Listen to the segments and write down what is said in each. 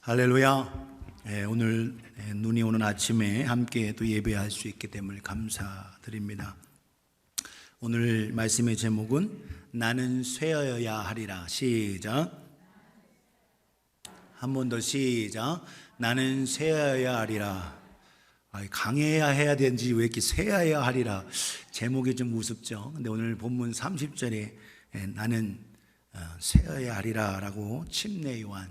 할렐루야. 오늘 눈이 오는 아침에 함께 또 예배할 수 있게 됨을 감사드립니다. 오늘 말씀의 제목은 나는 쇠하여야 하리라. 시작. 한 번 더 시작. 나는 쇠하여야 하리라. 강해야 해야 되는지 왜 이렇게 쇠하여야 하리라. 제목이 좀 우습죠. 근데 오늘 본문 30절에 나는 쇠하여야 하리라 라고 침례 요한,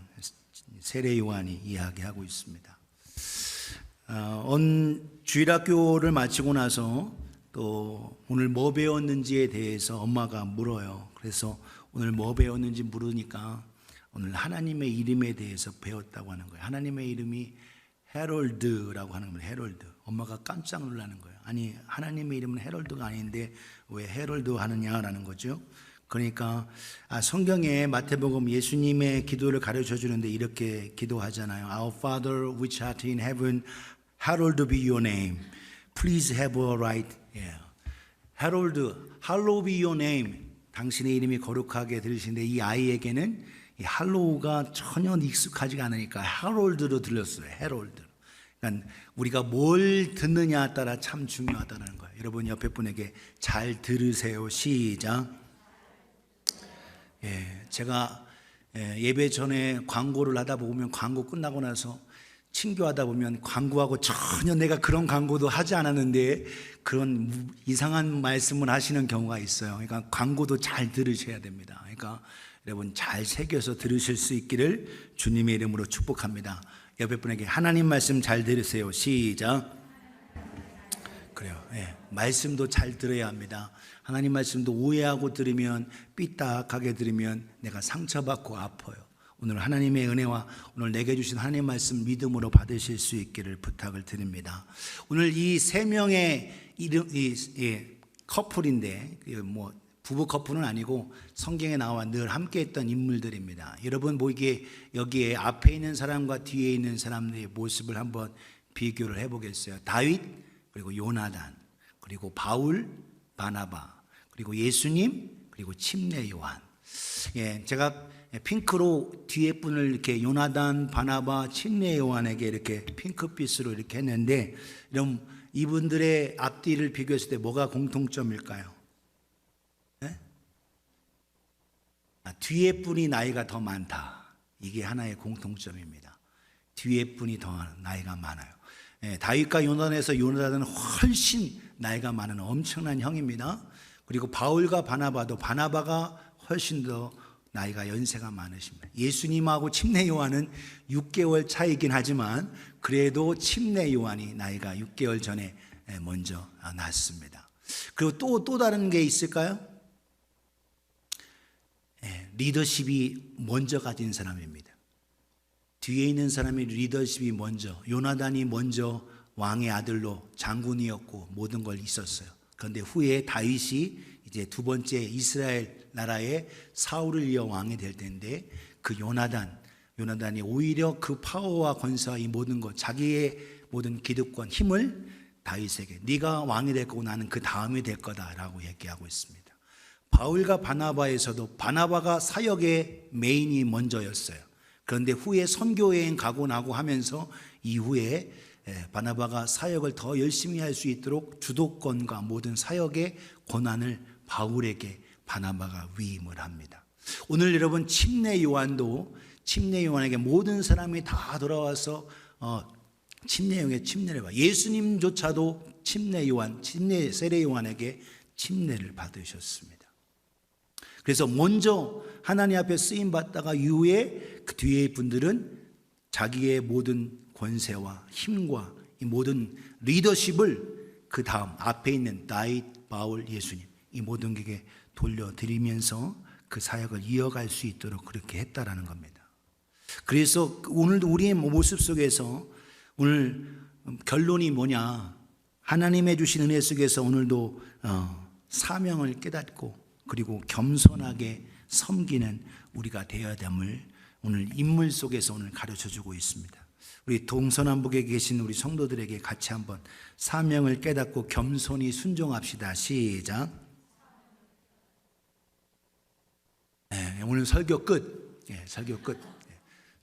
세례 요한이 이야기하고 있습니다. 주일학교를 마치고 나서 또 오늘 뭐 배웠는지에 대해서 엄마가 물어요. 그래서 오늘 뭐 배웠는지 물으니까 오늘 하나님의 이름에 대해서 배웠다고 하는 거예요. 하나님의 이름이 헤롤드라고 하는 겁니다. 헤롤드. 엄마가 깜짝 놀라는 거예요. 아니, 하나님의 이름은 헤롤드가 아닌데 왜 헤롤드 하느냐라는 거죠. 그러니까 성경에 마태복음 예수님의 기도를 가르쳐 주는데 이렇게 기도하잖아요. Our Father which art in heaven, hallowed be your name. Please have a right. Hallowed, hallowed be your name. 당신의 이름이 거룩하게 들리시는데 이 아이에게는 이 할로우가 전혀 익숙하지가 않으니까 헤롤드로 들렸어요. 헤롤드. 그러니까 우리가 뭘 듣느냐에 따라 참 중요하다는 거예요. 여러분 옆에 분에게 잘 들으세요. 시작. 제가 예배 전에 광고를 하다 보면 광고 끝나고 나서 친교하다 보면 광고하고 전혀 내가 그런 광고도 하지 않았는데 그런 이상한 말씀을 하시는 경우가 있어요. 그러니까 광고도 잘 들으셔야 됩니다. 그러니까 여러분 잘 새겨서 들으실 수 있기를 주님의 이름으로 축복합니다. 옆에 분에게 하나님 말씀 잘 들으세요. 시작. 그래요. 말씀도 잘 들어야 합니다. 하나님 말씀도 오해하고 들으면 삐딱하게 들으면 내가 상처받고 아파요. 오늘 하나님의 은혜와 오늘 내게 주신 하나님 말씀 믿음으로 받으실 수 있기를 부탁을 드립니다. 오늘 이 세 명의 이름, 커플인데 뭐 부부 커플은 아니고 성경에 나와 늘 함께했던 인물들입니다. 여러분 보기에 여기에 앞에 있는 사람과 뒤에 있는 사람들의 모습을 한번 비교를 해보겠어요. 다윗 그리고 요나단 그리고 바울 바나바 그리고 예수님 그리고 침례 요한. 제가 핑크로 뒤에 분을 이렇게 요나단 바나바 침례 요한에게 이렇게 핑크빛으로 이렇게 했는데 이런 이분들의 앞뒤를 비교했을 때 뭐가 공통점일까요? 뒤에 분이 나이가 더 많다. 이게 하나의 공통점입니다. 뒤에 분이 더 나이가 많아요. 다윗과 요나단에서 요나단은 훨씬 나이가 많은 엄청난 형입니다. 그리고 바울과 바나바도 바나바가 훨씬 더 나이가 연세가 많으십니다. 예수님하고 침례 요한은 6개월 차이긴 하지만 그래도 침례 요한이 나이가 6개월 전에 먼저 났습니다. 그리고 또 다른 게 있을까요? 리더십이 먼저 가진 사람입니다. 뒤에 있는 사람이 리더십이 먼저, 요나단이 먼저 왕의 아들로 장군이었고 모든 걸 있었어요. 그런데 후에 다윗이 이제 두 번째 이스라엘 나라의 사울을 이어 왕이 될 텐데 그 요나단이 오히려 그 파워와 권세와 이 모든 것, 자기의 모든 기득권, 힘을 다윗에게 네가 왕이 될 거고 나는 그 다음이 될 거다라고 얘기하고 있습니다. 바울과 바나바에서도 바나바가 사역의 메인이 먼저였어요. 그런데 후에 선교여행 가고 나고 하면서 이후에 바나바가 사역을 더 열심히 할 수 있도록 주도권과 모든 사역의 권한을 바울에게 바나바가 위임을 합니다. 오늘 여러분 침례 요한도 침례 요한에게 모든 사람이 다 돌아와서 침례 요한에게 침례를 받아. 예수님조차도 침례 요한, 세례 요한에게 침례를 받으셨습니다. 그래서 먼저 하나님 앞에 쓰임 받다가 이후에 그 뒤에 분들은 자기의 모든 권세와 힘과 이 모든 리더십을 그 다음 앞에 있는 다윗, 바울, 예수님 이 모든 게 돌려드리면서 그 사역을 이어갈 수 있도록 그렇게 했다라는 겁니다. 그래서 오늘도 우리의 모습 속에서 오늘 결론이 뭐냐? 하나님의 주신 은혜 속에서 오늘도 사명을 깨닫고 그리고 겸손하게 섬기는 우리가 되어야 됨을 오늘 인물 속에서 오늘 가르쳐주고 있습니다. 우리 동서남북에 계신 우리 성도들에게 같이 한번 사명을 깨닫고 겸손히 순종합시다. 시작. 오늘 설교 끝. 설교 끝.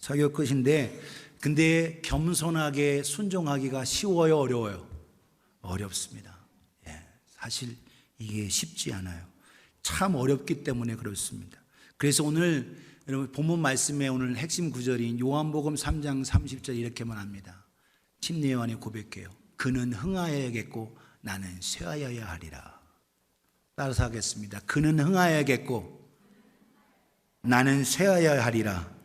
설교 끝인데, 근데 겸손하게 순종하기가 쉬워요, 어려워요? 어렵습니다. 예, 사실 이게 쉽지 않아요. 참 어렵기 때문에 그렇습니다. 그래서 오늘 여러분 본문 말씀의 오늘 핵심 구절인 요한복음 3장 30절 이렇게만 합니다. 침례 요한이 고백해요. 그는 흥하여야겠고 나는 쇠하여야 하리라. 따라서 하겠습니다. 그는 흥하여야겠고 나는 쇠하여야 하리라.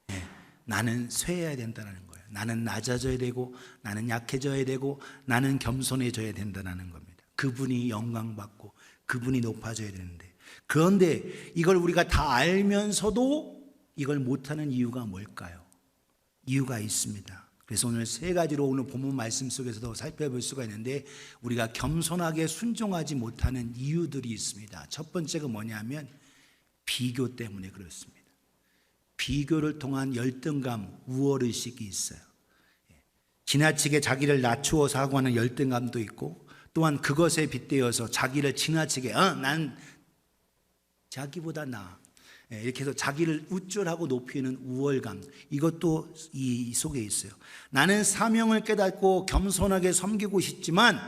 네, 나는 쇠해야 된다는 거예요. 나는 낮아져야 되고 나는 약해져야 되고 나는 겸손해져야 된다는 겁니다. 그분이 영광받고 그분이 높아져야 되는데, 그런데 이걸 우리가 다 알면서도 이걸 못하는 이유가 뭘까요? 이유가 있습니다. 그래서 오늘 세 가지로 오늘 본문 말씀 속에서도 살펴볼 수가 있는데, 우리가 겸손하게 순종하지 못하는 이유들이 있습니다. 첫 번째가 뭐냐면 비교 때문에 그렇습니다. 비교를 통한 열등감, 우월의식이 있어요. 지나치게 자기를 낮추어서 하고 하는 열등감도 있고, 또한 그것에 빗대어서 자기를 지나치게 난 자기보다 나아, 이렇게 해서 자기를 우쭐하고 높이는 우월감, 이것도 이 속에 있어요. 나는 사명을 깨닫고 겸손하게 섬기고 싶지만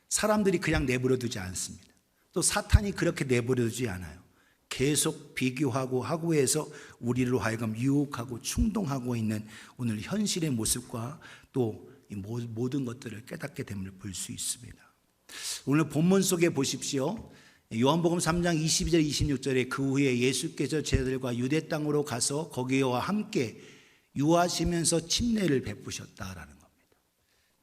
사람들이 그냥 내버려 두지 않습니다. 또 사탄이 그렇게 내버려 두지 않아요. 계속 비교하고 하고 해서 우리로 하여금 유혹하고 충동하고 있는 오늘 현실의 모습과 또 모든 것들을 깨닫게 됨을 볼 수 있습니다. 오늘 본문 속에 보십시오. 요한복음 3장 22절 26절에 그 후에 예수께서 제자들과 유대 땅으로 가서 거기와 함께 유하시면서 침례를 베푸셨다라는 겁니다.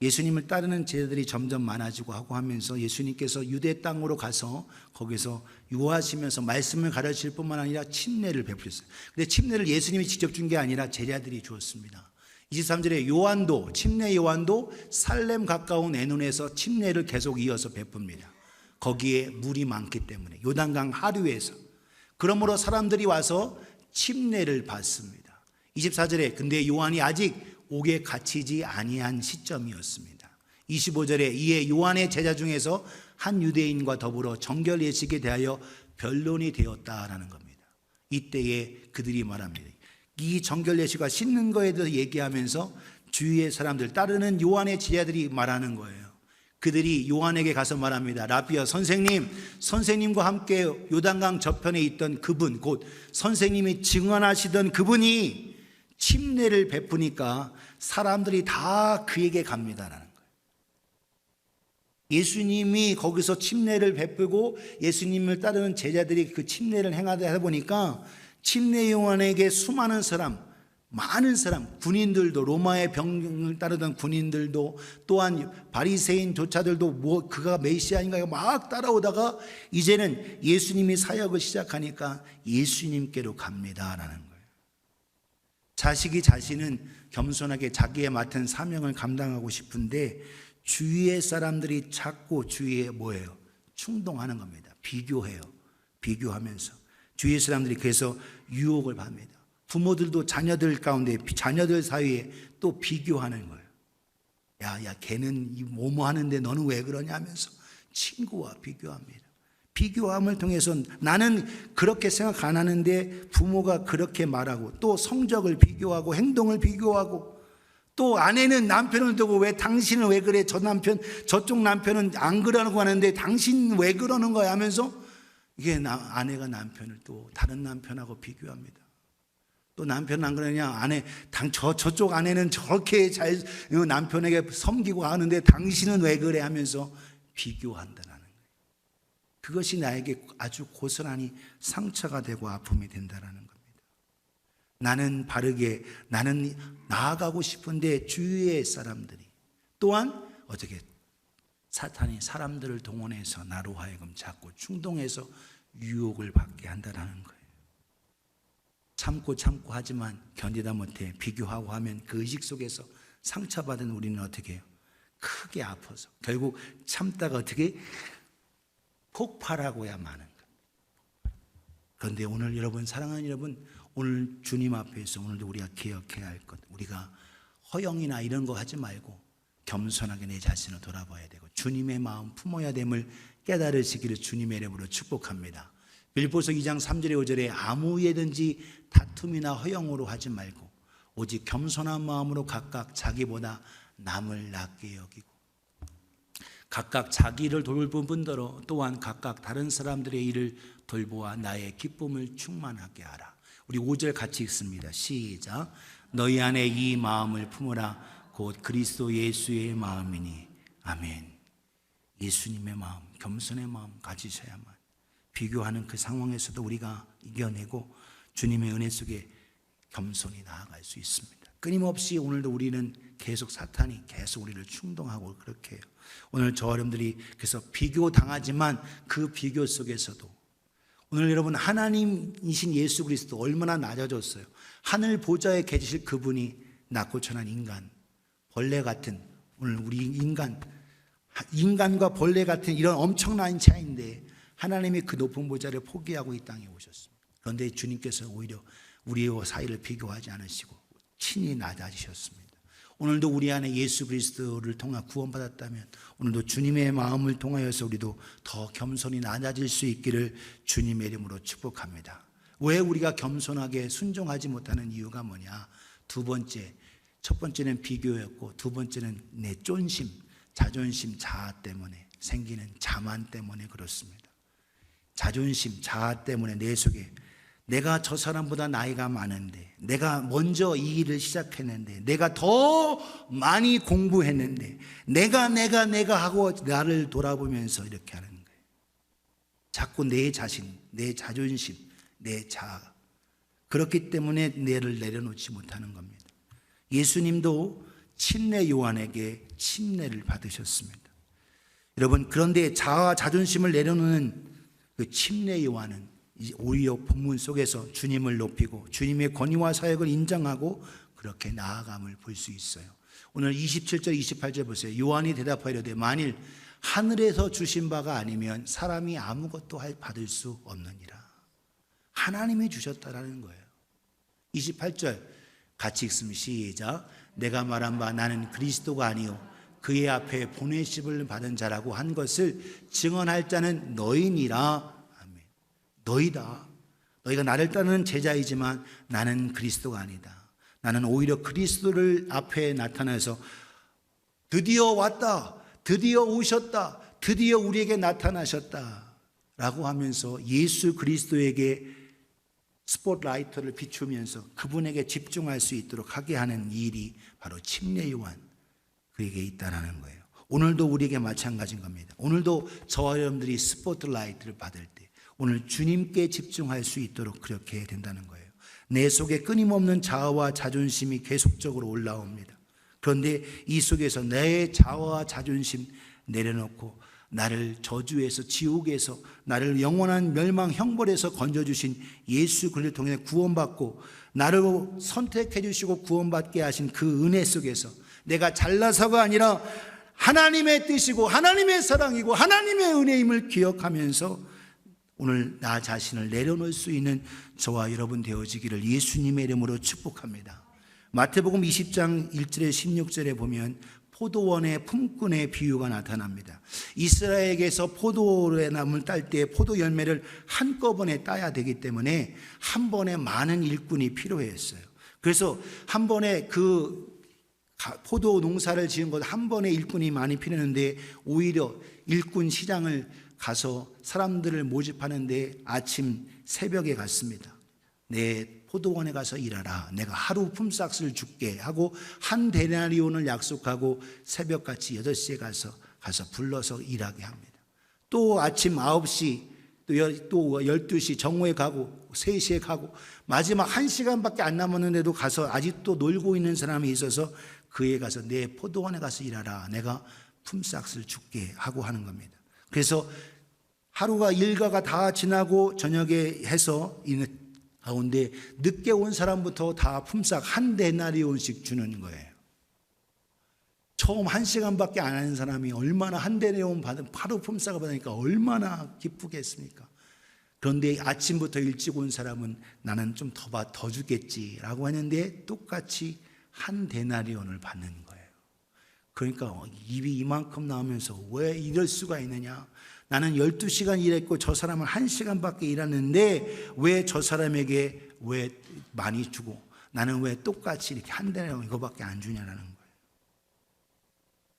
예수님을 따르는 제자들이 점점 많아지고 하고 하면서 예수님께서 유대 땅으로 가서 거기서 유하시면서 말씀을 가르칠 뿐만 아니라 침례를 베푸셨어요. 근데 침례를 예수님이 직접 준 게 아니라 제자들이 주었습니다. 23절에 요한도, 침례 요한도 살렘 가까운 에논에서 침례를 계속 이어서 베풉니다. 거기에 물이 많기 때문에 요단강 하류에서. 그러므로 사람들이 와서 침례를 받습니다. 24절에 근데 요한이 아직 옥에 갇히지 아니한 시점이었습니다. 25절에 이에 요한의 제자 중에서 한 유대인과 더불어 정결 예식에 대하여 변론이 되었다라는 겁니다. 이때에 그들이 말합니다. 이 정결 예식과 씻는 거에 대해서 얘기하면서 주위의 사람들, 따르는 요한의 제자들이 말하는 거예요. 그들이 요한에게 가서 말합니다. 라비야, 선생님과 함께 요단강 저편에 있던 그분, 곧 선생님이 증언하시던 그분이 침례를 베푸니까 사람들이 다 그에게 갑니다라는 거예요. 예수님이 거기서 침례를 베푸고 예수님을 따르는 제자들이 그 침례를 행하다 보니까 침례 요한에게 수많은 사람, 많은 사람, 군인들도, 로마의 병을 따르던 군인들도, 또한 바리새인조차들도 그가 메시아인가 막 따라오다가 이제는 예수님이 사역을 시작하니까 예수님께로 갑니다라는 거예요. 자식이 자신은 겸손하게 자기의 맡은 사명을 감당하고 싶은데 주위의 사람들이 자꾸 주위에 뭐예요? 충동하는 겁니다. 비교해요. 비교하면서 주위의 사람들이 그래서 유혹을 받습니다. 부모들도 자녀들 가운데, 자녀들 사이에 또 비교하는 거예요. 야, 걔는 뭐뭐 하는데 너는 왜 그러냐 하면서 친구와 비교합니다. 비교함을 통해서 나는 그렇게 생각 안 하는데 부모가 그렇게 말하고, 또 성적을 비교하고 행동을 비교하고, 또 아내는 남편을 두고 왜 당신은 왜 그래, 저쪽 남편은 안 그러고 하는데 당신 왜 그러는 거야 하면서 이게 아내가 남편을 또 다른 남편하고 비교합니다. 또 남편은 안 그러냐, 저쪽 아내는 저렇게 잘 남편에게 섬기고 하는데 당신은 왜 그래 하면서 비교한다는 거예요. 그것이 나에게 아주 고스란히 상처가 되고 아픔이 된다는 겁니다. 나는 바르게, 나는 나아가고 싶은데 주위의 사람들이, 또한 어떻게 사탄이 사람들을 동원해서 나로 하여금 자꾸 충동해서 유혹을 받게 한다는 거예요. 참고 하지만 견디다 못해 비교하고 하면 그 의식 속에서 상처받은 우리는 어떻게 해요? 크게 아파서 결국 참다가 어떻게 폭발하고야 마는 거예요. 그런데 오늘 여러분, 사랑하는 여러분, 오늘 주님 앞에서 오늘도 우리가 기억해야 할 것, 우리가 허영이나 이런 거 하지 말고 겸손하게 내 자신을 돌아봐야 되고 주님의 마음 품어야 됨을 깨달으시기를 주님의 이름으로 축복합니다. 빌립보서 2장 3절에 5절에 아무 예든지 다툼이나 허영으로 하지 말고 오직 겸손한 마음으로 각각 자기보다 남을 낮게 여기고 각각 자기를 돌볼 뿐더러 또한 각각 다른 사람들의 일을 돌보아 나의 기쁨을 충만하게 하라. 우리 5절 같이 읽습니다. 시작. 너희 안에 이 마음을 품으라. 곧 그리스도 예수의 마음이니. 아멘. 예수님의 마음, 겸손의 마음 가지셔야만 비교하는 그 상황에서도 우리가 이겨내고 주님의 은혜 속에 겸손히 나아갈 수 있습니다. 끊임없이 오늘도 우리는 계속 사탄이 계속 우리를 충동하고 그렇게 해요. 오늘 저 여러분들이 그래서 비교당하지만 그 비교 속에서도 오늘 여러분 하나님이신 예수 그리스도 얼마나 낮아졌어요. 하늘 보좌에 계실 그분이 낮고 천한 인간, 벌레 같은 오늘 우리 인간과 벌레 같은 이런 엄청난 차이인데 하나님이 그 높은 보좌를 포기하고 이 땅에 오셨습니다. 그런데 주님께서 오히려 우리와 사이를 비교하지 않으시고 친히 낮아지셨습니다. 오늘도 우리 안에 예수 그리스도를 통해 구원받았다면 오늘도 주님의 마음을 통하여서 우리도 더 겸손히 낮아질 수 있기를 주님의 이름으로 축복합니다. 왜 우리가 겸손하게 순종하지 못하는 이유가 뭐냐? 두 번째, 첫 번째는 비교였고 두 번째는 내 쫀심, 자존심, 자아 때문에 생기는 자만 때문에 그렇습니다. 자존심, 자아 때문에 내 속에 내가 저 사람보다 나이가 많은데 내가 먼저 이 일을 시작했는데 내가 더 많이 공부했는데 내가 하고 나를 돌아보면서 이렇게 하는 거예요. 자꾸 내 자신, 내 자존심, 내 자아 그렇기 때문에 내를 내려놓지 못하는 겁니다. 예수님도 침례 요한에게 침례를 받으셨습니다. 여러분 그런데 자아와 자존심을 내려놓는 그 침례 요한은 오히려 본문 속에서 주님을 높이고 주님의 권위와 사역을 인정하고 그렇게 나아감을 볼 수 있어요. 오늘 27절 28절 보세요. 요한이 대답하이르되 만일 하늘에서 주신 바가 아니면 사람이 아무것도 받을 수 없느니라. 하나님이 주셨다라는 거예요. 28절 같이 읽습니다. 시작. 내가 말한 바 나는 그리스도가 아니요 그의 앞에 보내심을 받은 자라고 한 것을 증언할 자는 너희니라. 아멘. 너희다. 너희가 나를 따르는 제자이지만 나는 그리스도가 아니다. 나는 오히려 그리스도를 앞에 나타나서 드디어 왔다. 드디어 오셨다. 드디어 우리에게 나타나셨다. 라고 하면서 예수 그리스도에게 스포트라이트를 비추면서 그분에게 집중할 수 있도록 하게 하는 일이 바로 침례 요한 그에게 있다는 거예요. 오늘도 우리에게 마찬가지인 겁니다. 오늘도 저와 여러분들이 스포트라이트를 받을 때 오늘 주님께 집중할 수 있도록 그렇게 된다는 거예요. 내 속에 끊임없는 자아와 자존심이 계속적으로 올라옵니다. 그런데 이 속에서 내 자아와 자존심 내려놓고 나를 저주에서 지옥에서 나를 영원한 멸망 형벌에서 건져주신 예수 그리스도를 통해 구원받고 나를 선택해 주시고 구원받게 하신 그 은혜 속에서 내가 잘나서가 아니라 하나님의 뜻이고 하나님의 사랑이고 하나님의 은혜임을 기억하면서 오늘 나 자신을 내려놓을 수 있는 저와 여러분 되어지기를 예수님의 이름으로 축복합니다. 마태복음 20장 1절에 16절에 보면 포도원의 품꾼의 비유가 나타납니다. 이스라엘에게서 포도나무를 딸 때 포도 열매를 한꺼번에 따야 되기 때문에 한 번에 많은 일꾼이 필요했어요. 그래서 한 번에 그 포도 농사를 지은 것 한 번에 일꾼이 많이 필요했는데 오히려 일꾼 시장을 가서 사람들을 모집하는데 아침 새벽에 갔습니다. 내 포도원에 가서 일하라. 내가 하루 품삯을 줄게 하고 한 데나리온을 약속하고 새벽같이 8시에 가서 불러서 일하게 합니다. 또 아침 9시 또 12시 정오에 가고 3시에 가고 마지막 1시간밖에 안 남았는데도 가서 아직도 놀고 있는 사람이 있어서 그에 가서 내 포도원에 가서 일하라. 내가 품삯을 줄게 하고 하는 겁니다. 그래서 하루가 일과가 다 지나고 저녁에 해서 있는 가운데 늦게 온 사람부터 다 품삯 한 데나리온씩 주는 거예요. 처음 1시간밖에 안 하는 사람이 얼마나 한 데나리온 받은 하루 품삯을 받으니까 얼마나 기쁘겠습니까? 그런데 아침부터 일찍 온 사람은 나는 좀 더 주겠지라고 하는데 똑같이 한 데나리온을 받는 거예요. 그러니까 입이 이만큼 나오면서 왜 이럴 수가 있느냐? 나는 12시간 일했고 저 사람은 1시간밖에 일하는데 왜 저 사람에게 왜 많이 주고 나는 왜 똑같이 이렇게 한 달에 이거밖에 안 주냐라는 거예요.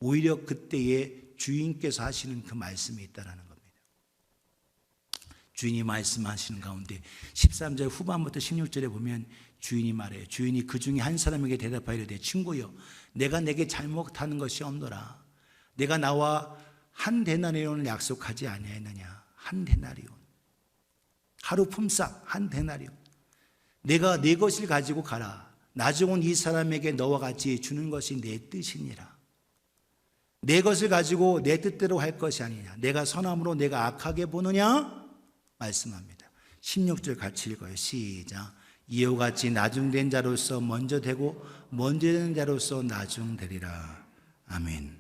오히려 그때에 주인께서 하시는 그 말씀이 있다라는 겁니다. 주인이 말씀하시는 가운데 13절 후반부터 16절에 보면 주인이 말해요. 주인이 그 중에 한 사람에게 대답하여 이르되 친구여 내가 내게 잘못하는 것이 없노라. 내가 나와 한 데나리온을 약속하지 아니하였느냐. 한 데나리온, 하루 품삯 한 데나리온. 내가 내 것을 가지고 가라. 나중 온 이 사람에게 너와 같이 주는 것이 내 뜻이니라. 내 것을 가지고 내 뜻대로 할 것이 아니냐. 내가 선함으로 내가 악하게 보느냐 말씀합니다. 16절 같이 읽어요. 시작. 이와 같이 나중된 자로서 먼저 되고 먼저 된 자로서 나중되리라. 아멘.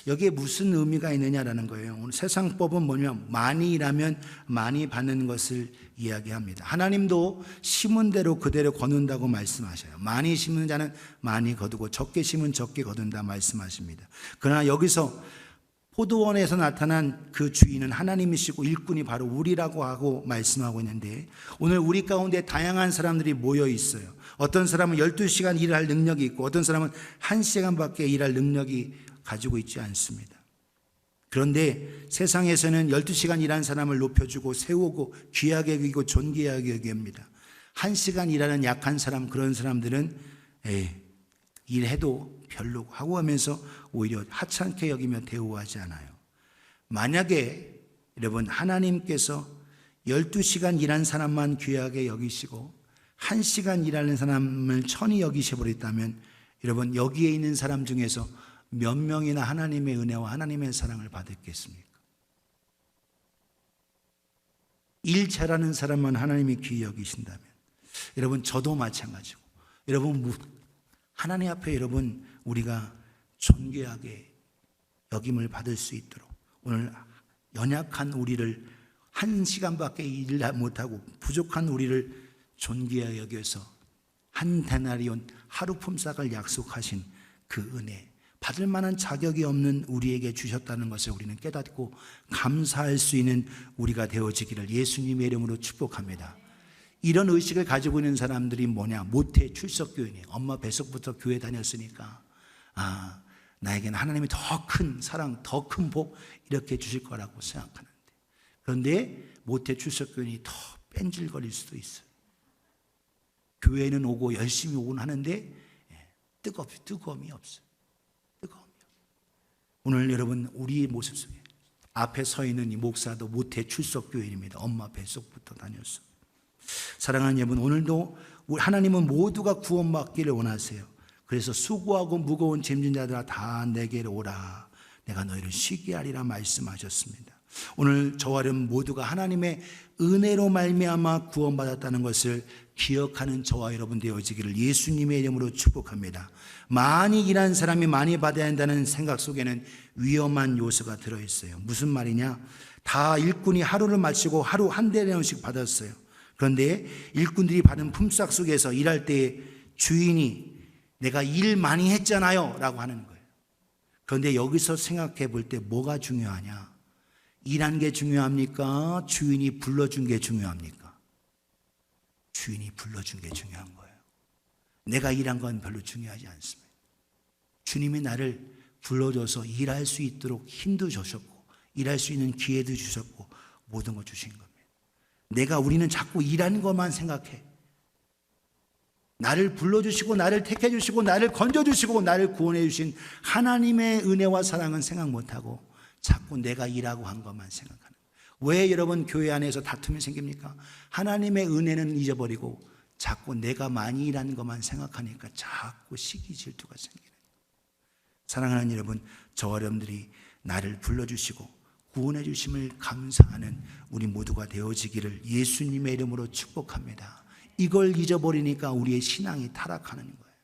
여기에 무슨 의미가 있느냐라는 거예요. 오늘 세상법은 뭐냐면 많이 일하면 많이 받는 것을 이야기합니다. 하나님도 심은 대로 그대로 거둔다고 말씀하셔요. 많이 심는 자는 많이 거두고 적게 심은 적게 거둔다 말씀하십니다. 그러나 여기서 포도원에서 나타난 그 주인은 하나님이시고 일꾼이 바로 우리라고 하고 말씀하고 있는데 오늘 우리 가운데 다양한 사람들이 모여 있어요. 어떤 사람은 12시간 일할 능력이 있고 어떤 사람은 1시간밖에 일할 능력이 가지고 있지 않습니다. 그런데 세상에서는 12시간 일한 사람을 높여주고 세우고 귀하게 여기고 존귀하게 여깁니다. 1시간 일하는 약한 사람, 그런 사람들은 일해도 별로고 하고 하면서 오히려 하찮게 여기며 대우하지 않아요. 만약에 여러분 하나님께서 12시간 일한 사람만 귀하게 여기시고 1시간 일하는 사람을 천히 여기셔버렸다면 여러분 여기에 있는 사람 중에서 몇 명이나 하나님의 은혜와 하나님의 사랑을 받았겠습니까? 일 잘하는 사람만 하나님이 귀히 여기신다면 여러분 저도 마찬가지고 여러분 하나님 앞에 여러분 우리가 존귀하게 여김을 받을 수 있도록 오늘 연약한 우리를 1시간밖에 일 못하고 부족한 우리를 존귀하게 여겨서 한 데나리온 하루 품삯을 약속하신 그 은혜 받을 만한 자격이 없는 우리에게 주셨다는 것을 우리는 깨닫고 감사할 수 있는 우리가 되어지기를 예수님의 이름으로 축복합니다. 이런 의식을 가지고 있는 사람들이 뭐냐? 모태 출석교인이에요. 엄마 뱃속부터 교회 다녔으니까 나에게는 하나님이 더 큰 사랑, 더 큰 복 이렇게 주실 거라고 생각하는데 그런데 모태 출석교인이 더 뺀질거릴 수도 있어요. 교회는 오고 열심히 오곤 하는데 뜨거움이 없어요. 오늘 여러분 우리의 모습 속에 앞에 서 있는 이 목사도 모태 출석교인입니다. 엄마 뱃속부터 다녔어. 사랑하는 여러분 오늘도 하나님은 모두가 구원받기를 원하세요. 그래서 수고하고 무거운 짐진 자들아 다 내게로 오라. 내가 너희를 쉬게 하리라 말씀하셨습니다. 오늘 저와 여러분 모두가 하나님의 은혜로 말미암아 구원받았다는 것을 기억하는 저와 여러분 되어지기를 예수님의 이름으로 축복합니다. 많이 일한 사람이 많이 받아야 한다는 생각 속에는 위험한 요소가 들어있어요. 무슨 말이냐? 다 일꾼이 하루를 마치고 하루 한 데나리온씩 받았어요. 그런데 일꾼들이 받은 품삯 속에서 일할 때 주인이 내가 일 많이 했잖아요 라고 하는 거예요. 그런데 여기서 생각해 볼 때 뭐가 중요하냐? 일한 게 중요합니까? 주인이 불러준 게 중요합니까? 주인이 불러준 게 중요한 거예요. 내가 일한 건 별로 중요하지 않습니다. 주님이 나를 불러줘서 일할 수 있도록 힘도 주셨고 일할 수 있는 기회도 주셨고 모든 걸 주신 겁니다. 우리는 자꾸 일하는 것만 생각해. 나를 불러주시고 나를 택해주시고 나를 건져주시고 나를 구원해주신 하나님의 은혜와 사랑은 생각 못하고 자꾸 내가 일하고 한 것만 생각하는 거예요. 왜 여러분 교회 안에서 다툼이 생깁니까? 하나님의 은혜는 잊어버리고 자꾸 내가 많이 일하는 것만 생각하니까 자꾸 시기 질투가 생기는 거예요. 사랑하는 여러분, 저와 여러분들이 나를 불러주시고 구원해 주심을 감사하는 우리 모두가 되어지기를 예수님의 이름으로 축복합니다. 이걸 잊어버리니까 우리의 신앙이 타락하는 거예요.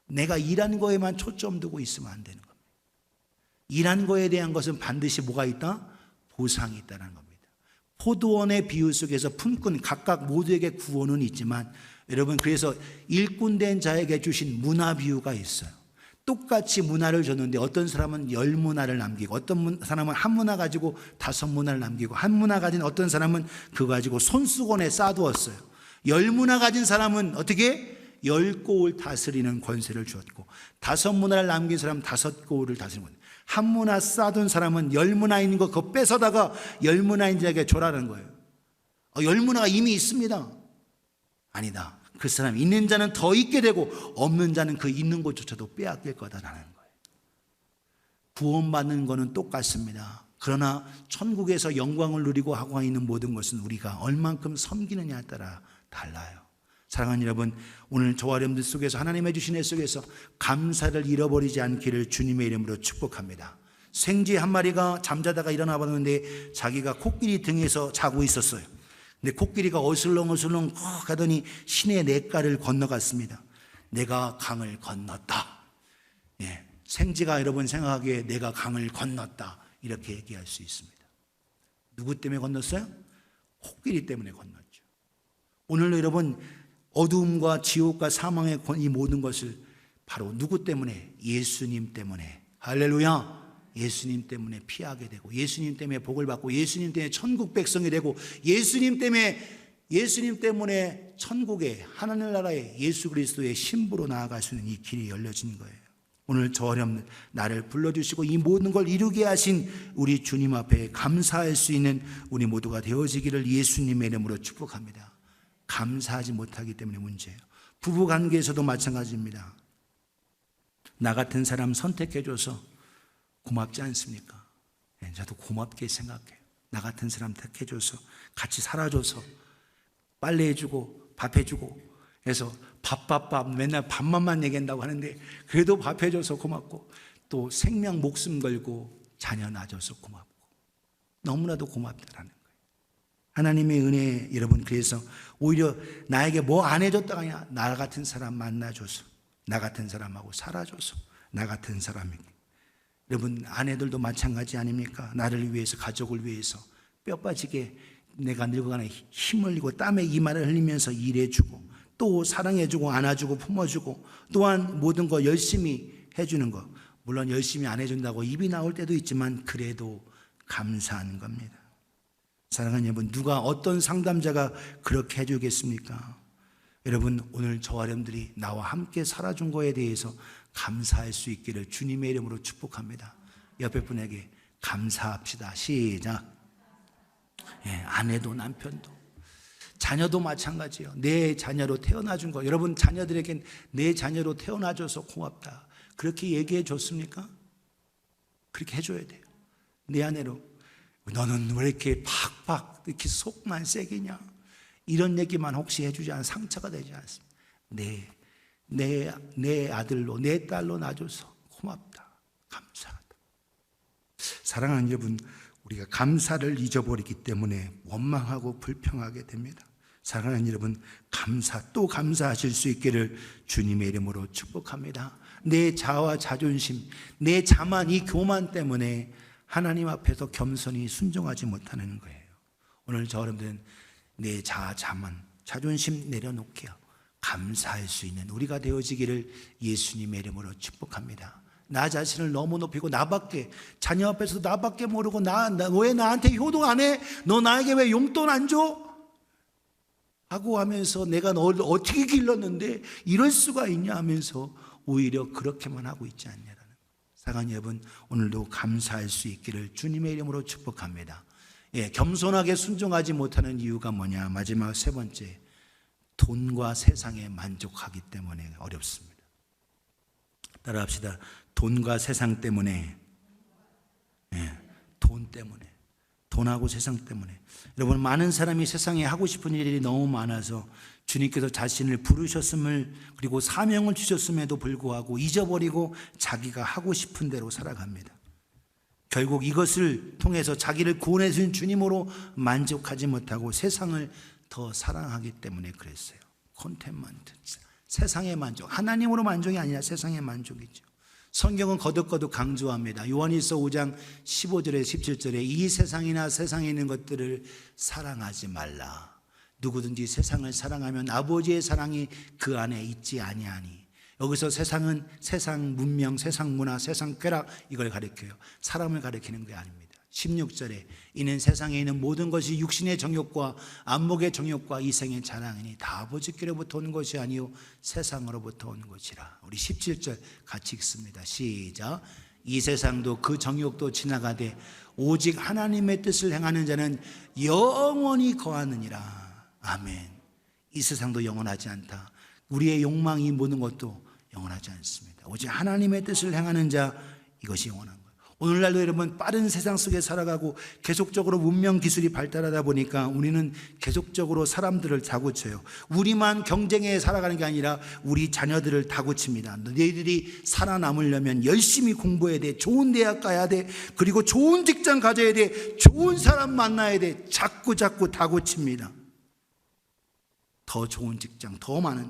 내가 일하는 거에만 초점 두고 있으면 안 되는 겁니다. 일한 거에 대한 것은 반드시 뭐가 있다? 보상이 있다는 겁니다. 포도원의 비유 속에서 품꾼 각각 모두에게 구원은 있지만 여러분 그래서 일꾼된 자에게 주신 문화 비유가 있어요. 똑같이 문화를 줬는데 어떤 사람은 10문화를 남기고 어떤 사람은 한 문화 가지고 5문화를 남기고 한 문화 가진 어떤 사람은 그거 가지고 손수건에 싸두었어요. 10문화 가진 사람은 어떻게? 10고을 다스리는 권세를 주었고 5문화를 남긴 사람은 5고을을 다스리는 권세. 한 문화 싸둔 사람은 10문화 있는 거 그거 뺏어다가 10문화인 자에게 줘라는 거예요. 10문화가 이미 있습니다. 아니다. 그 사람 있는 자는 더 있게 되고 없는 자는 그 있는 것조차도 빼앗길 거다라는 거예요. 구원받는 거는 똑같습니다. 그러나 천국에서 영광을 누리고 하고 있는 모든 것은 우리가 얼만큼 섬기느냐에 따라 달라요. 사랑하는 여러분, 오늘 저와 여러분들 속에서 하나님의 주신 애 속에서 감사를 잃어버리지 않기를 주님의 이름으로 축복합니다. 생쥐 한 마리가 잠자다가 일어나 봤는데 자기가 코끼리 등에서 자고 있었어요. 근데 코끼리가 어슬렁어슬렁 가더니 신의 냇가를 건너갔습니다. 내가 강을 건넜다. 예, 생쥐가 여러분 생각하기에 내가 강을 건넜다 이렇게 얘기할 수 있습니다. 누구 때문에 건넜어요? 코끼리 때문에 건넜죠. 오늘도 여러분 어두움과 지옥과 사망의 이 모든 것을 바로 누구 때문에? 예수님 때문에. 할렐루야. 예수님 때문에 피하게 되고 예수님 때문에 복을 받고 예수님 때문에 천국 백성이 되고 예수님 때문에 천국의 하나님 나라의 예수 그리스도의 신부로 나아갈 수 있는 이 길이 열려진 거예요. 오늘 저 어려운 나를 불러주시고 이 모든 걸 이루게 하신 우리 주님 앞에 감사할 수 있는 우리 모두가 되어지기를 예수님의 이름으로 축복합니다. 감사하지 못하기 때문에 문제예요. 부부관계에서도 마찬가지입니다. 나 같은 사람 선택해줘서 고맙지 않습니까? 네, 저도 고맙게 생각해요. 나 같은 사람 택해줘서 같이 살아줘서 빨래해주고 밥해주고 해서 밥 맨날 밥만 얘기한다고 하는데 그래도 밥해줘서 고맙고 또 생명 목숨 걸고 자녀 낳아줘서 고맙고 너무나도 고맙다라는 거예요. 하나님의 은혜 여러분, 그래서 오히려 나에게 뭐 안 해줬다가 아니라 나 같은 사람 만나줘서 나 같은 사람하고 살아줘서 나 같은 사람에게 여러분 아내들도 마찬가지 아닙니까? 나를 위해서 가족을 위해서 뼈 빠지게 내가 늙어가는 힘을 흘리고 땀에 이마를 흘리면서 일해주고 또 사랑해주고 안아주고 품어주고 또한 모든 거 열심히 해주는 거, 물론 열심히 안 해준다고 입이 나올 때도 있지만 그래도 감사한 겁니다. 사랑하는 여러분, 누가 어떤 상담자가 그렇게 해주겠습니까? 여러분 오늘 저와 여러분들이 나와 함께 살아준 거에 대해서 감사할 수 있기를 주님의 이름으로 축복합니다. 옆에 분에게 감사합시다. 시작. 예, 아내도 남편도 자녀도 마찬가지예요. 내 자녀로 태어나준 거, 여러분 자녀들에겐 내 자녀로 태어나줘서 고맙다 그렇게 얘기해 줬습니까? 그렇게 해줘야 돼요. 내 아내로 너는 왜 이렇게 팍팍 이렇게 속만 세기냐 이런 얘기만 혹시 해주지 않으면 상처가 되지 않습니다. 내 아들로 내 딸로 낳아줘서 고맙다 감사하다. 사랑하는 여러분, 우리가 감사를 잊어버리기 때문에 원망하고 불평하게 됩니다. 사랑하는 여러분, 또 감사하실 수 있기를 주님의 이름으로 축복합니다. 내 자와 자존심, 내 자만, 이 교만 때문에 하나님 앞에서 겸손히 순종하지 못하는 거예요. 오늘 저 여러분들은 내 자만, 자존심 내려놓게요. 감사할 수 있는 우리가 되어지기를 예수님의 이름으로 축복합니다. 나 자신을 너무 높이고 나밖에, 자녀 앞에서도 나밖에 모르고 왜 나한테 효도 안 해? 너 나에게 왜 용돈 안 줘? 하고 하면서 내가 너를 어떻게 길렀는데 이럴 수가 있냐 하면서 오히려 그렇게만 하고 있지 않냐라는 거예요. 사랑하는 여러분, 오늘도 감사할 수 있기를 주님의 이름으로 축복합니다. 예, 겸손하게 순종하지 못하는 이유가 뭐냐? 마지막 세 번째, 돈과 세상에 만족하기 때문에 어렵습니다. 따라합시다. 돈과 세상 때문에, 돈 때문에, 돈하고 세상 때문에. 여러분, 많은 사람이 세상에 하고 싶은 일이 너무 많아서 주님께서 자신을 부르셨음을, 그리고 사명을 주셨음에도 불구하고 잊어버리고 자기가 하고 싶은 대로 살아갑니다. 결국 이것을 통해서 자기를 구원해 주신 주님으로 만족하지 못하고 세상을 더 사랑하기 때문에 그랬어요. 콘텐먼트, 세상의 만족, 하나님으로 만족이 아니라 세상의 만족이죠. 성경은 거듭거듭 강조합니다. 요한일서 5장 15절에 17절에 이 세상이나 세상에 있는 것들을 사랑하지 말라. 누구든지 세상을 사랑하면 아버지의 사랑이 그 안에 있지 아니하니. 여기서 세상은 세상 문명, 세상 문화, 세상 쾌락 이걸 가리켜요. 사람을 가리키는 게 아닙니다. 16절에 이는 세상에 있는 모든 것이 육신의 정욕과 안목의 정욕과 이생의 자랑이니 다 아버지께로부터 온 것이 아니요 세상으로부터 온 것이라. 우리 17절 같이 읽습니다. 시작. 이 세상도 그 정욕도 지나가되 오직 하나님의 뜻을 행하는 자는 영원히 거하느니라. 아멘. 이 세상도 영원하지 않다. 우리의 욕망 이 모든 것도 영원하지 않습니다. 오직 하나님의 뜻을 행하는 자, 이것이 영원한 거예요. 오늘날도 여러분 빠른 세상 속에 살아가고 계속적으로 문명 기술이 발달하다 보니까 우리는 계속적으로 사람들을 다구쳐요. 우리만 경쟁에 살아가는 게 아니라 우리 자녀들을 다구칩니다. 너희들이 살아남으려면 열심히 공부해야 돼. 좋은 대학 가야 돼. 그리고 좋은 직장 가져야 돼. 좋은 사람 만나야 돼. 자꾸 다구칩니다. 더 좋은 직장, 더 많은.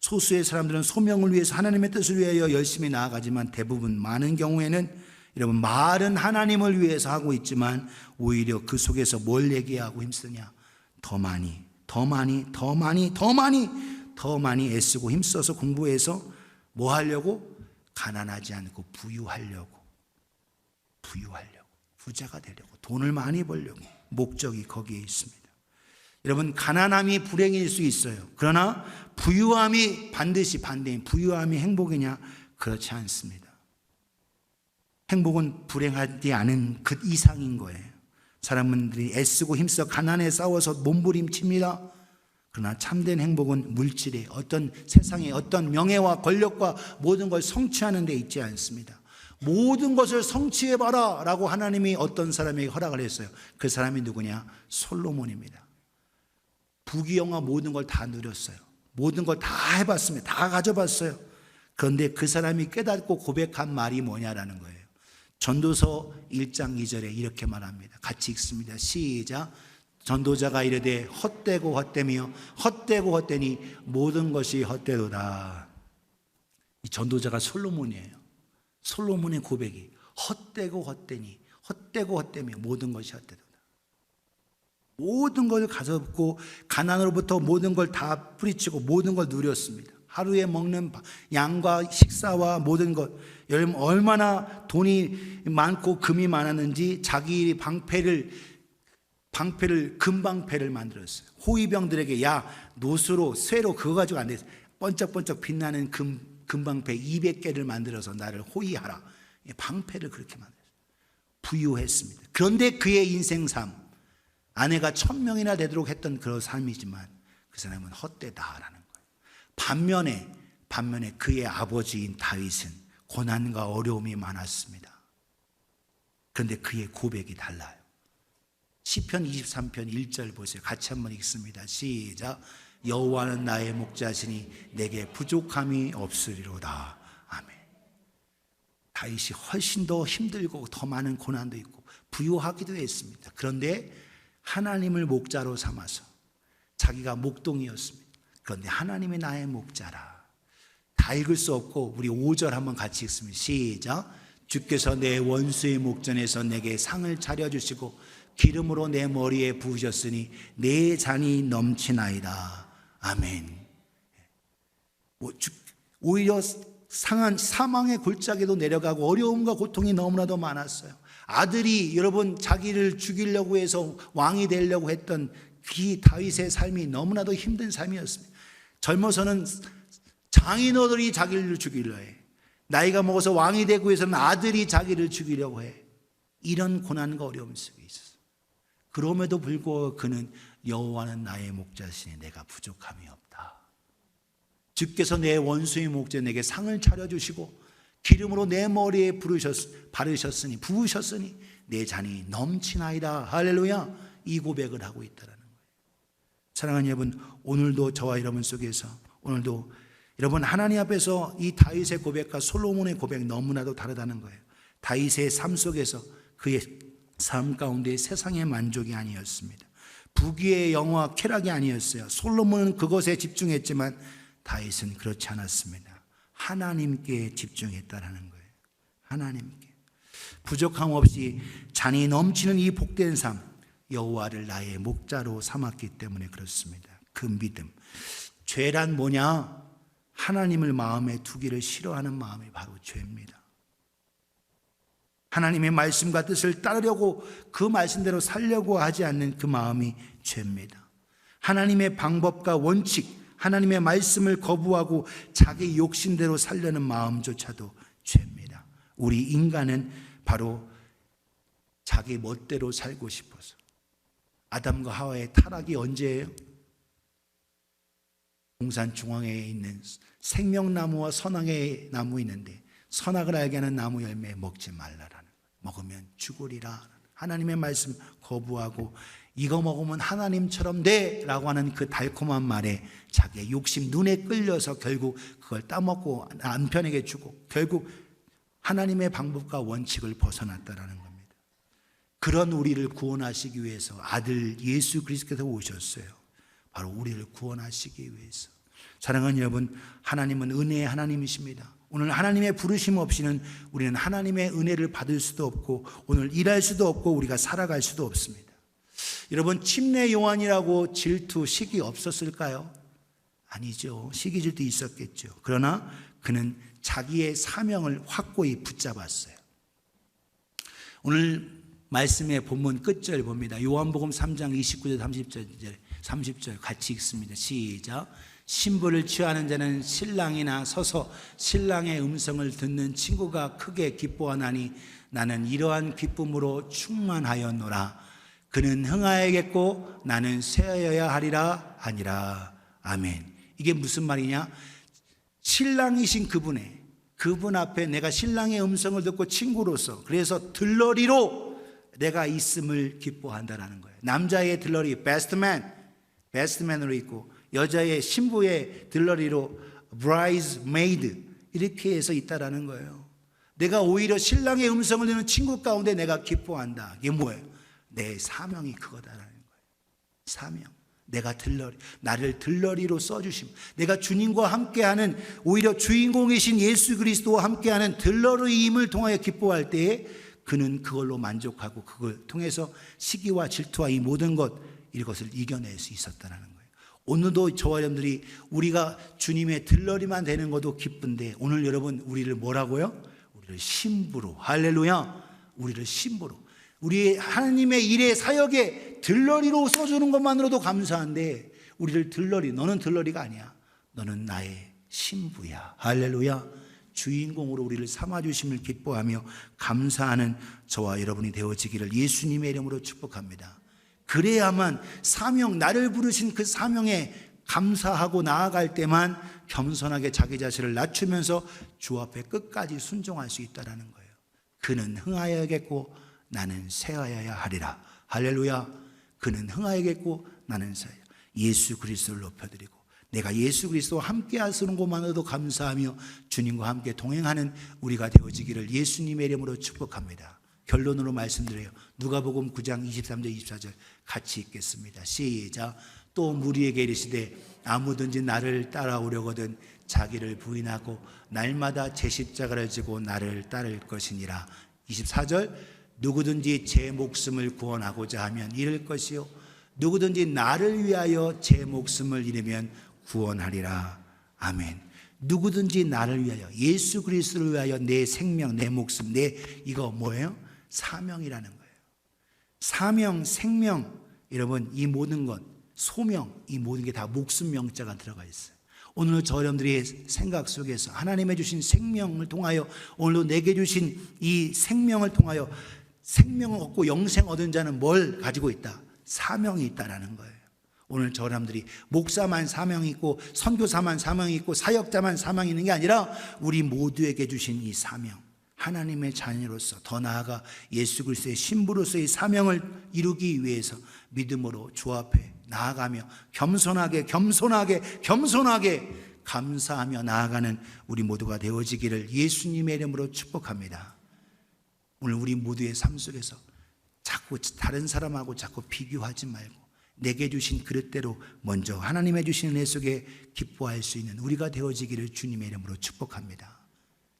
소수의 사람들은 소명을 위해서 하나님의 뜻을 위하여 열심히 나아가지만 대부분 많은 경우에는 여러분 말은 하나님을 위해서 하고 있지만 오히려 그 속에서 뭘 얘기하고 힘쓰냐? 더 많이 애쓰고 힘써서 공부해서 뭐 하려고? 가난하지 않고 부유하려고, 부자가 되려고, 돈을 많이 벌려고. 목적이 거기에 있습니다. 여러분 가난함이 불행일 수 있어요. 그러나 부유함이 반드시 반대인, 부유함이 행복이냐? 그렇지 않습니다. 행복은 불행하지 않은 그 이상인 거예요. 사람들이 애쓰고 힘써 가난에 싸워서 몸부림칩니다. 그러나 참된 행복은 물질의 어떤 세상의 어떤 명예와 권력과 모든 걸 성취하는 데 있지 않습니다. 모든 것을 성취해봐라 라고 하나님이 어떤 사람에게 허락을 했어요. 그 사람이 누구냐? 솔로몬입니다. 부귀영화 모든 걸 다 누렸어요. 모든 걸 다 해봤습니다. 다 가져봤어요. 그런데 그 사람이 깨닫고 고백한 말이 뭐냐라는 거예요. 전도서 1장 2절에 이렇게 말합니다. 같이 읽습니다. 시작. 전도자가 이르되 헛되고 헛되며 헛되고 헛되니 모든 것이 헛되도다. 이 전도자가 솔로몬이에요. 솔로몬의 고백이 헛되고 헛되니 헛되고 헛되며 모든 것이 헛되도다. 모든 걸 가져고 가난으로부터 모든 걸 다 뿌리치고 모든 걸 누렸습니다. 하루에 먹는 양과 식사와 모든 것, 얼마나 돈이 많고 금이 많았는지 자기 금방패를 만들었어요. 호위병들에게 야 노수로 쇠로 그거 가지고 안 돼. 번쩍번쩍 빛나는 금방패 200개를 만들어서 나를 호위하라. 방패를 그렇게 만들었어요. 부유했습니다. 그런데 그의 인생 삶, 아내가 1000명이나 되도록 했던 그런 삶이지만 그 사람은 헛되다라는 거예요. 반면에 그의 아버지인 다윗은 고난과 어려움이 많았습니다. 그런데 그의 고백이 달라요. 시편 23편 1절 보세요. 같이 한번 읽습니다. 시작. 여호와는 나의 목자시니 내게 부족함이 없으리로다. 아멘. 다윗이 훨씬 더 힘들고 더 많은 고난도 있고 부유하기도 했습니다. 그런데 하나님을 목자로 삼아서 자기가 목동이었습니다. 그런데 하나님이 나의 목자라. 다 읽을 수 없고 우리 5절 한번 같이 읽습니다. 시작. 주께서 내 원수의 목전에서 내게 상을 차려주시고 기름으로 내 머리에 부으셨으니 내 잔이 넘치나이다. 아멘. 오히려 사망의 골짜기도 내려가고 어려움과 고통이 너무나도 많았어요. 아들이 여러분 자기를 죽이려고 해서 왕이 되려고 했던 그 다윗의 삶이 너무나도 힘든 삶이었습니다. 젊어서는 장인어른이 자기를 죽이려 해. 나이가 먹어서 왕이 되고 해서는 아들이 자기를 죽이려고 해. 이런 고난과 어려움 속에 있었어요. 그럼에도 불구하고 그는 여호와는 나의 목자시니 내가 부족함이 없다. 주께서 내 원수의 목전에 내게 상을 차려주시고 기름으로 내 머리에 부으셨으니 내 잔이 넘치나이다. 할렐루야. 이 고백을 하고 있다는 거예요. 사랑하는 여러분, 오늘도 저와 여러분 속에서 오늘도 여러분 하나님 앞에서 이 다윗의 고백과 솔로몬의 고백 너무나도 다르다는 거예요. 다윗의 삶 속에서 그의 삶 가운데 세상의 만족이 아니었습니다. 부귀의 영화 쾌락이 아니었어요. 솔로몬은 그것에 집중했지만 다윗은 그렇지 않았습니다. 하나님께 집중했다라는 거예요. 하나님께. 부족함 없이 잔이 넘치는 이 복된 삶, 여호와를 나의 목자로 삼았기 때문에 그렇습니다. 그 믿음. 죄란 뭐냐? 하나님을 마음에 두기를 싫어하는 마음이 바로 죄입니다. 하나님의 말씀과 뜻을 따르려고 그 말씀대로 살려고 하지 않는 그 마음이 죄입니다. 하나님의 방법과 원칙, 하나님의 말씀을 거부하고 자기 욕심대로 살려는 마음조차도 죄입니다. 우리 인간은 바로 자기 멋대로 살고 싶어서. 아담과 하와의 타락이 언제예요? 동산 중앙에 있는 생명나무와 선악의 나무 있는데 선악을 알게 하는 나무 열매 먹지 말라라는, 먹으면 죽으리라. 하나님의 말씀 거부하고 이거 먹으면 하나님처럼 돼라고 하는 그 달콤한 말에 자기의 욕심 눈에 끌려서 결국 그걸 따먹고 남편에게 주고 결국 하나님의 방법과 원칙을 벗어났다라는 겁니다. 그런 우리를 구원하시기 위해서 아들 예수 그리스도께서 오셨어요. 바로 우리를 구원하시기 위해서. 사랑하는 여러분, 하나님은 은혜의 하나님이십니다. 오늘 하나님의 부르심 없이는 우리는 하나님의 은혜를 받을 수도 없고 오늘 일할 수도 없고 우리가 살아갈 수도 없습니다. 여러분, 침례 요한이라고 질투, 시기 없었을까요? 아니죠. 시기 질투 있었겠죠. 그러나 그는 자기의 사명을 확고히 붙잡았어요. 오늘 말씀의 본문 끝절 봅니다. 요한복음 3장 29절 30절 같이 읽습니다. 시작. 신부를 취하는 자는 신랑이나 서서 신랑의 음성을 듣는 친구가 크게 기뻐하나니 나는 이러한 기쁨으로 충만하였노라. 그는 흥하여야겠고 나는 쇠하여야 하리라 하니라. 아멘. 이게 무슨 말이냐? 신랑이신 그분 앞에 내가 신랑의 음성을 듣고 친구로서, 그래서 들러리로 내가 있음을 기뻐한다라는 거예요. 남자의 들러리 베스트맨으로 있고 여자의 신부의 들러리로 bridesmaid 이렇게 해서 있다라는 거예요. 내가 오히려 신랑의 음성을 듣는 친구 가운데 내가 기뻐한다. 이게 뭐예요? 내 사명이 그거다라는 거예요. 사명. 내가 나를 들러리로 써주심. 내가 주님과 함께하는, 오히려 주인공이신 예수 그리스도와 함께하는 들러리임을 통하여 기뻐할 때에 그는 그걸로 만족하고 그걸 통해서 시기와 질투와 이 모든 이것을 이겨낼 수 있었다는 거예요. 오늘도 저와 여러분들이 우리가 주님의 들러리만 되는 것도 기쁜데 오늘 여러분 우리를 뭐라고요? 우리를 신부로, 할렐루야, 우리를 신부로, 우리 하나님의 일의 사역에 들러리로 써주는 것만으로도 감사한데 우리를 너는 들러리가 아니야. 너는 나의 신부야. 할렐루야. 주인공으로 우리를 삼아주심을 기뻐하며 감사하는 저와 여러분이 되어지기를 예수님의 이름으로 축복합니다. 그래야만 나를 부르신 그 사명에 감사하고 나아갈 때만 겸손하게 자기 자신을 낮추면서 주 앞에 끝까지 순종할 수 있다는 거예요. 그는 흥하여야겠고 나는 쇠하여야 하리라. 할렐루야. 그는 흥하여야겠고 나는 쇠하여야. 예수 그리스도를 높여드리고 내가 예수 그리스도와 함께 하시는 것만으로도 감사하며 주님과 함께 동행하는 우리가 되어지기를 예수님의 이름으로 축복합니다. 결론으로 말씀드려요. 누가복음 9장 23절 24절 같이 읽겠습니다. 시작. 또 무리에게 이르시되 아무든지 나를 따라오려거든 자기를 부인하고 날마다 제 십자가를 지고 나를 따를 것이니라. 24절. 누구든지 제 목숨을 구원하고자 하면 잃을 것이요 누구든지 나를 위하여 제 목숨을 잃으면 구원하리라. 아멘. 누구든지 나를 위하여, 예수 그리스도를 위하여 내 생명, 내 목숨, 이거 뭐예요? 사명이라는 거예요. 사명, 생명, 여러분 이 모든 것, 소명, 이 모든 게 다 목숨 명자가 들어가 있어요. 오늘 저 여러분들의 생각 속에서 하나님의 주신 생명을 통하여, 오늘도 내게 주신 이 생명을 통하여 생명을 얻고 영생 얻은 자는 뭘 가지고 있다? 사명이 있다라는 거예요. 오늘 저 사람들이 목사만 사명이 있고 선교사만 사명이 있고 사역자만 사명이 있는 게 아니라 우리 모두에게 주신 이 사명, 하나님의 자녀로서 더 나아가 예수 그리스도의 신부로서의 사명을 이루기 위해서 믿음으로 주 앞에 나아가며 겸손하게 감사하며 나아가는 우리 모두가 되어지기를 예수님의 이름으로 축복합니다. 오늘 우리 모두의 삶 속에서 자꾸 다른 사람하고 자꾸 비교하지 말고 내게 주신 그릇대로 먼저 하나님의 주신 은혜 속에 기뻐할 수 있는 우리가 되어지기를 주님의 이름으로 축복합니다.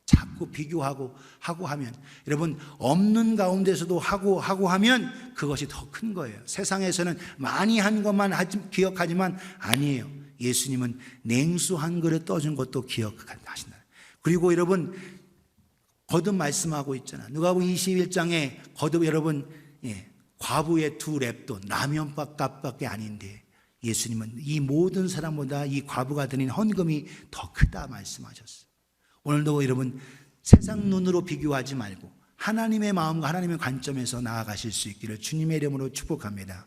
자꾸 비교하고 하면 여러분 없는 가운데서도 하고 하면 그것이 더 큰 거예요. 세상에서는 많이 한 것만 기억하지만 아니에요. 예수님은 냉수 한 그릇 떠준 것도 기억하신다. 그리고 여러분 거듭 말씀하고 있잖아. 누가복음 21장에 거듭 여러분 과부의 두 랩돈 라면값밖에 아닌데 예수님은 이 모든 사람보다 이 과부가 드린 헌금이 더 크다 말씀하셨어요. 오늘도 여러분 세상 눈으로 비교하지 말고 하나님의 마음과 하나님의 관점에서 나아가실 수 있기를 주님의 이름으로 축복합니다.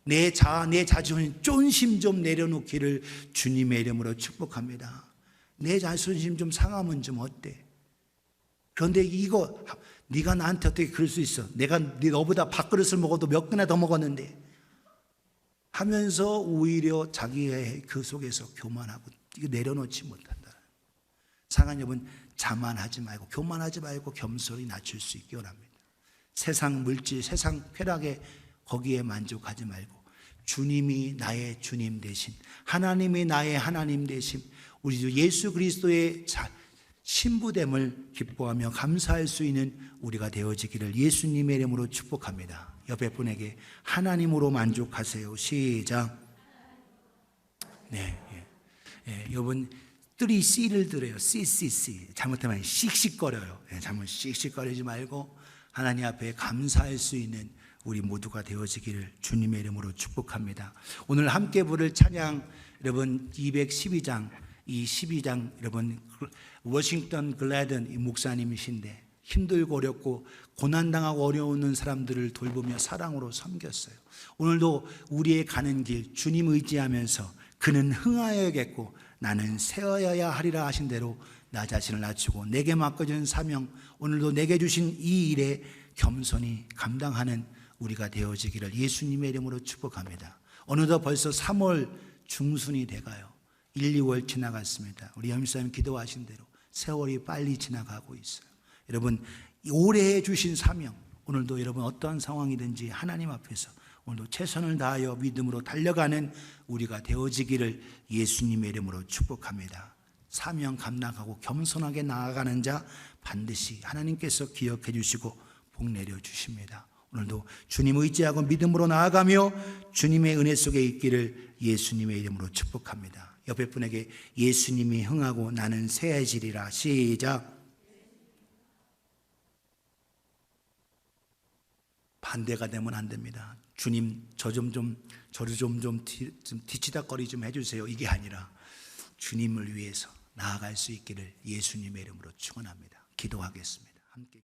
내 자존심 쫀심 좀 내려놓기를 주님의 이름으로 축복합니다. 내 자존심 좀 상하면 좀 어때? 그런데 이거 네가 나한테 어떻게 그럴 수 있어? 내가 너보다 밥그릇을 먹어도 몇 그나 더 먹었는데 하면서 오히려 자기의 그 속에서 교만하고 이거 내려놓지 못한다. 사랑하는 여러분, 자만하지 말고 교만하지 말고 겸손히 낮출 수 있기 원합니다. 세상 물질, 세상 쾌락에 거기에 만족하지 말고 주님이 나의 주님 되신, 하나님이 나의 하나님 되신 우리 주 예수 그리스도의 신부됨을 기뻐하며 감사할 수 있는 우리가 되어지기를 예수님의 이름으로 축복합니다. 옆에 분에게 하나님으로 만족하세요. 시작. 네, 여러분 3C를 들어요. CCC. 잘못하면 씩씩거려요. 잘못 씩씩거리지 말고 하나님 앞에 감사할 수 있는 우리 모두가 되어지기를 주님의 이름으로 축복합니다. 오늘 함께 부를 찬양 여러분 212장 이 12장 여러분 워싱턴 글래든 목사님이신데 힘들고 어렵고 고난당하고 어려운 사람들을 돌보며 사랑으로 섬겼어요. 오늘도 우리의 가는 길 주님 의지하면서 그는 흥하여야겠고 나는 세어야 하리라 하신 대로 나 자신을 낮추고 내게 맡겨준 사명 오늘도 내게 주신 이 일에 겸손히 감당하는 우리가 되어지기를 예수님의 이름으로 축복합니다. 어느덧 벌써 3월 중순이 돼가요. 1, 2월 지나갔습니다. 우리 염사님 기도하신 대로 세월이 빨리 지나가고 있어요. 여러분 올해 주신 사명 오늘도 여러분 어떠한 상황이든지 하나님 앞에서 오늘도 최선을 다하여 믿음으로 달려가는 우리가 되어지기를 예수님의 이름으로 축복합니다. 사명 감당하고 겸손하게 나아가는 자 반드시 하나님께서 기억해 주시고 복 내려 주십니다. 오늘도 주님 의지하고 믿음으로 나아가며 주님의 은혜 속에 있기를 예수님의 이름으로 축복합니다. 옆에 분에게 예수님이 흥하고 나는 새해지리라. 시작. 반대가 되면 안 됩니다. 주님 저를 좀 뒤치다거리 좀 해주세요. 이게 아니라 주님을 위해서 나아갈 수 있기를 예수님의 이름으로 축원합니다. 기도하겠습니다. 함께.